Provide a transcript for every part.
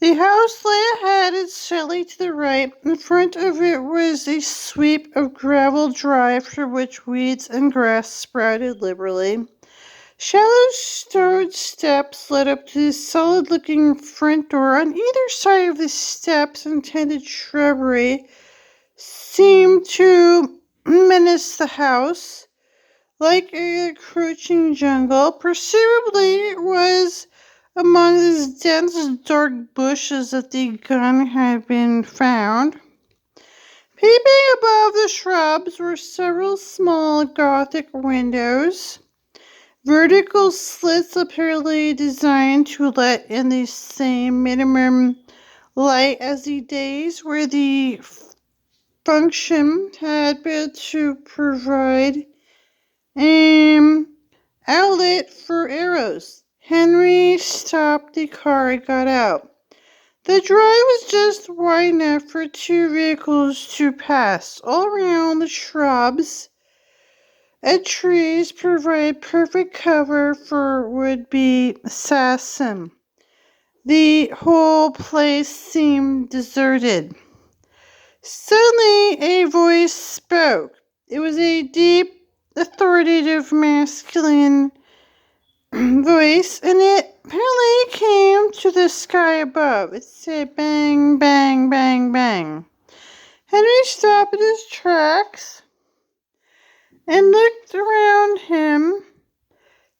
The house lay ahead and slightly to the right. In front of it was a sweep of gravel drive through which weeds and grass sprouted liberally. Shallow stone steps led up to the solid-looking front door. On either side of the steps and tinted shrubbery seemed to menace the house like a encroaching jungle. Presumably it was among these dense, dark bushes that the gun had been found. Peeping above the shrubs were several small Gothic windows, vertical slits apparently designed to let in the same minimum light as the days where the function had been to provide an outlet for arrows. Henry stopped the car and got out. The drive was just wide enough for two vehicles to pass. All around the shrubs and trees provided perfect cover for would-be assassin. The whole place seemed deserted. Suddenly a voice spoke. It was a deep, authoritative, masculine voice, and it apparently came to the sky above. It said bang, bang, bang, bang. Henry stopped in his tracks and looked around him.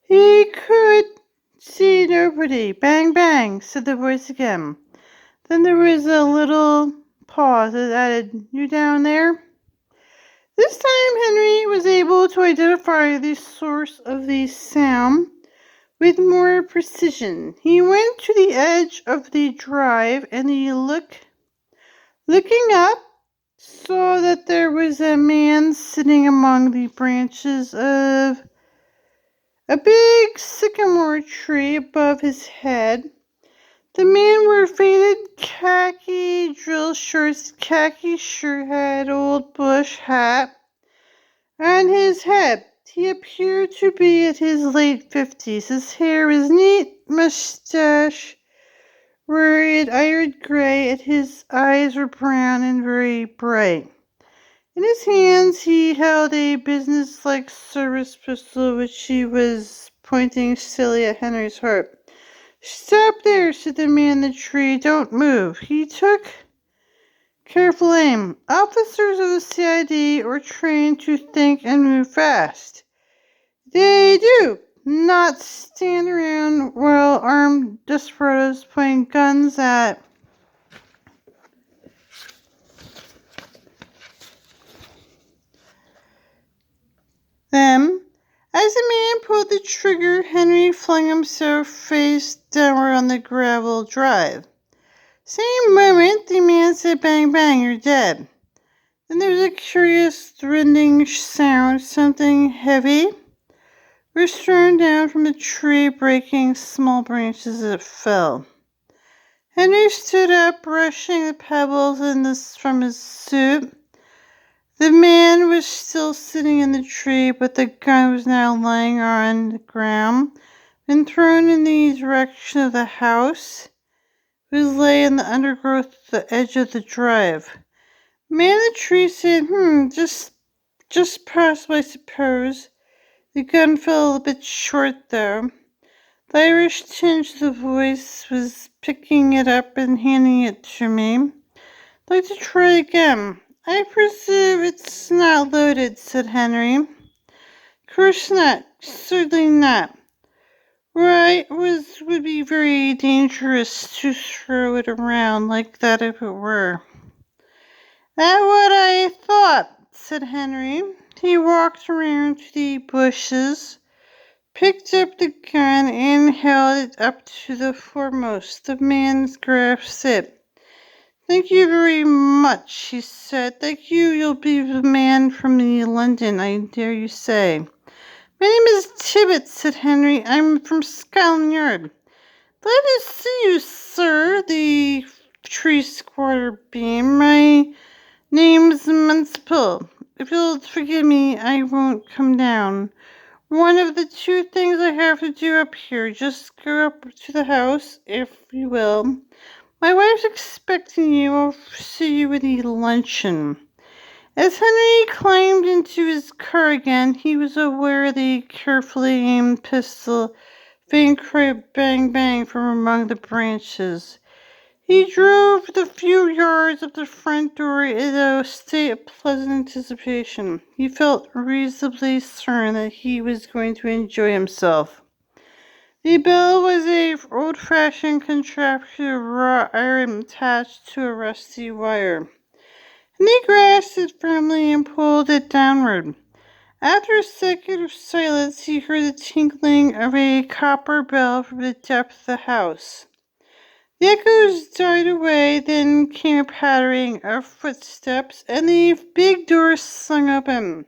He could see nobody. Bang, bang, said the voice again. Then there was a little pause. It added, "You down there?" This time Henry was able to identify the source of the sound with more precision. He went to the edge of the drive and looking up, saw that there was a man sitting among the branches of a big sycamore tree above his head. The man wore faded khaki drill shorts, khaki shirt, had an old bush hat on his head. He appeared to be in his late 50s. His hair was neat, mustache were iron gray, and his eyes were brown and very bright. In his hands he held a business-like service pistol, which he was pointing steadily at Henry's heart. "Stop there," said the man in the tree. "Don't move." He took careful aim. Officers of the CID are trained to think and move fast. They do not stand around while armed desperados point guns at them. As the man pulled the trigger, Henry flung himself face downward on the gravel drive. Same moment, the man said, "Bang, bang, you're dead." Then there was a curious rending sound. Something heavy was thrown down from the tree, breaking small branches as it fell. Henry stood up, brushing the pebbles from his suit. The man was still sitting in the tree, but the gun was now lying on the ground, been thrown in the direction of the house. It was lay in the undergrowth at the edge of the drive. The man in the tree said, just possible, I suppose. The gun fell a bit short, though. The Irish tinge of the voice was picking it up and handing it to me. "I'd like to try again." "I presume it's not loaded," said Henry. "Of course not. Certainly not. Why, it would be very dangerous to throw it around like that if it were." "That's what I thought," said Henry. He walked around to the bushes, picked up the gun, and held it up to the foremost. The man grasped it. "Thank you very much," he said. "Thank you. You'll be the man from London, I dare you say." "My name is Tibbet," said Henry. "I'm from Scotland Yard." "Glad to see you, sir," the tree squatter beamed. "My name's Municipal. If you'll forgive me, I won't come down. One of the two things I have to do up here. Just go up to the house, if you will. My wife's expecting you. I'll see you at the luncheon." As Henry climbed into his car again, he was aware of the carefully aimed pistol faint cry bang bang from among the branches. He drove the few yards up the front door in a state of pleasant anticipation. He felt reasonably certain that he was going to enjoy himself. The bell was a old-fashioned contraption of wrought iron attached to a rusty wire. And he grasped it firmly and pulled it downward. After a second of silence, he heard the tinkling of a copper bell from the depth of the house. The echoes died away, then came a pattering of footsteps, and the big door swung open.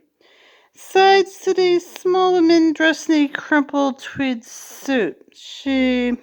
Inside stood a small woman dressed in a crumpled tweed suit. She